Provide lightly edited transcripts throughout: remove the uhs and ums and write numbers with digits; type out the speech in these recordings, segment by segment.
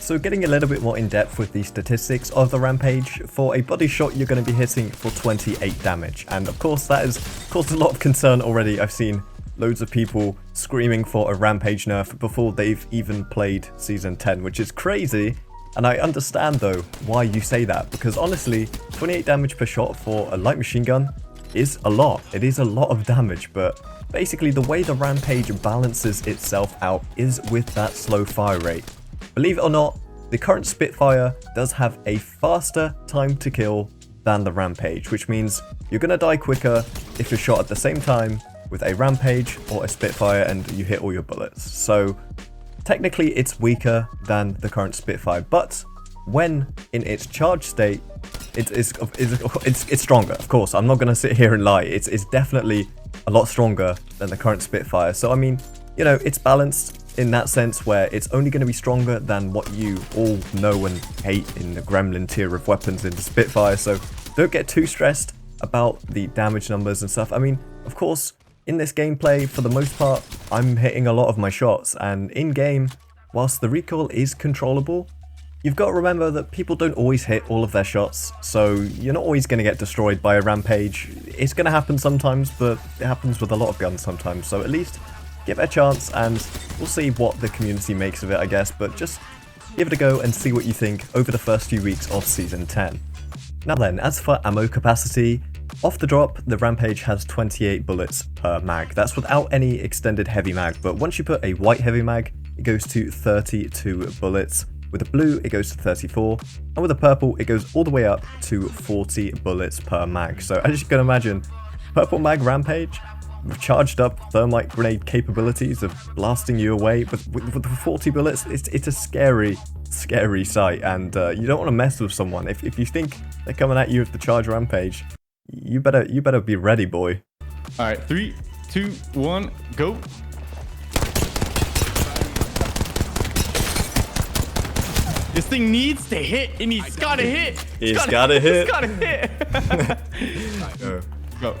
So getting a little bit more in depth with the statistics of the Rampage, for a body shot you're going to be hitting for 28 damage, and of course that has caused a lot of concern already. I've seen loads of people screaming for a Rampage nerf before they've even played Season 10, which is crazy, and I understand though why you say that, because honestly 28 damage per shot for a light machine gun is a lot. It is a lot of damage, but basically the way the Rampage balances itself out is with that slow fire rate. Believe it or not, the current Spitfire does have a faster time to kill than the Rampage, which means you're going to die quicker if you're shot at the same time with a Rampage or a Spitfire and you hit all your bullets. So technically it's weaker than the current Spitfire, but when in its charge state, it's stronger. Of course, I'm not going to sit here and lie. It's definitely a lot stronger than the current Spitfire. So I mean, you know, it's balanced in that sense where it's only going to be stronger than what you all know and hate in the Gremlin tier of weapons in the Spitfire. So don't get too stressed about the damage numbers and stuff. I mean, of course, in this gameplay, for the most part, I'm hitting a lot of my shots, and in game, whilst the recoil is controllable, you've got to remember that people don't always hit all of their shots, so you're not always going to get destroyed by a Rampage. It's going to happen sometimes, but it happens with a lot of guns sometimes, so at least give it a chance, and we'll see what the community makes of it, I guess, but just give it a go and see what you think over the first few weeks of Season 10. Now then, as for ammo capacity, off the drop, the Rampage has 28 bullets per mag. That's without any extended heavy mag, but once you put a white heavy mag, it goes to 32 bullets. With a blue, it goes to 34, and with a purple, it goes all the way up to 40 bullets per mag. So as you can imagine, purple mag Rampage, with charged up thermite grenade capabilities of blasting you away with 40 bullets, it's a scary sight, and you don't want to mess with someone. If you think they're coming at you with the charge Rampage, you better be ready, boy. All right, 3, 2, 1, go. This thing needs to hit, and he's gotta hit. He's gotta hit. He's gotta hit. Go. Go.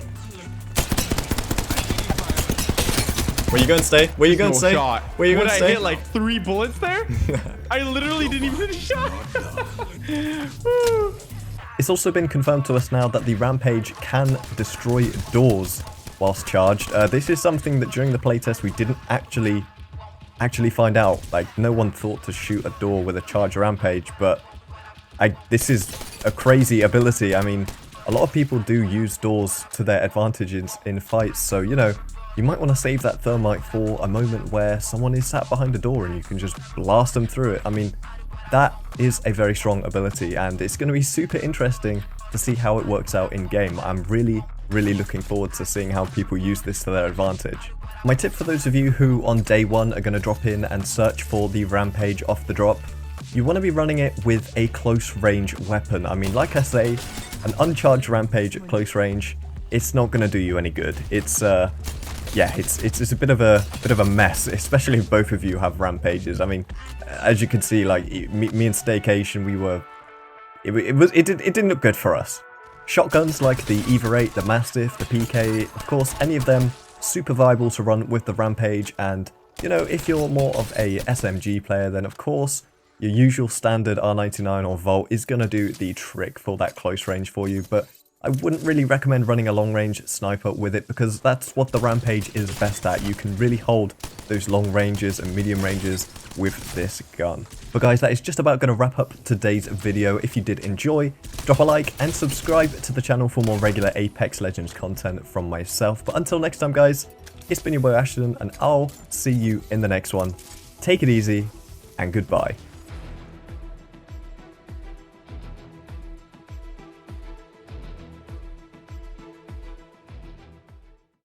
Where you going to stay? Where you going to stay? Shot. Where you going to I stay? hit like 3 bullets there? I literally didn't even hit a shot. Woo. It's also been confirmed to us now that the Rampage can destroy doors whilst charged. This is something that during the playtest we didn't actually find out. Like, no one thought to shoot a door with a charged Rampage, but this is a crazy ability. I mean, a lot of people do use doors to their advantages in fights, so, you know, you might want to save that thermite for a moment where someone is sat behind a door and you can just blast them through it. I mean, that is a very strong ability, and it's going to be super interesting to see how it works out in game. I'm really looking forward to seeing how people use this to their advantage. My tip for those of you who on day one are going to drop in and search for the Rampage off the drop, you want to be running it with a close range weapon. I mean, like I say, an uncharged Rampage at close range, it's not going to do you any good. It's yeah, it's a bit of a mess, especially if both of you have Rampages. I mean, as you can see, like me and Staycation, it didn't look good for us. Shotguns like the Eva 8, the Mastiff, the PK, of course, any of them super viable to run with the Rampage. And you know, if you're more of a SMG player, then of course your usual standard R99 or Volt is gonna do the trick for that close range for you. But I wouldn't really recommend running a long-range sniper with it, because that's what the Rampage is best at. You can really hold those long ranges and medium ranges with this gun. But guys, that is just about going to wrap up today's video. If you did enjoy, drop a like and subscribe to the channel for more regular Apex Legends content from myself. But until next time, guys, it's been your boy Ashton, and I'll see you in the next one. Take it easy, and goodbye.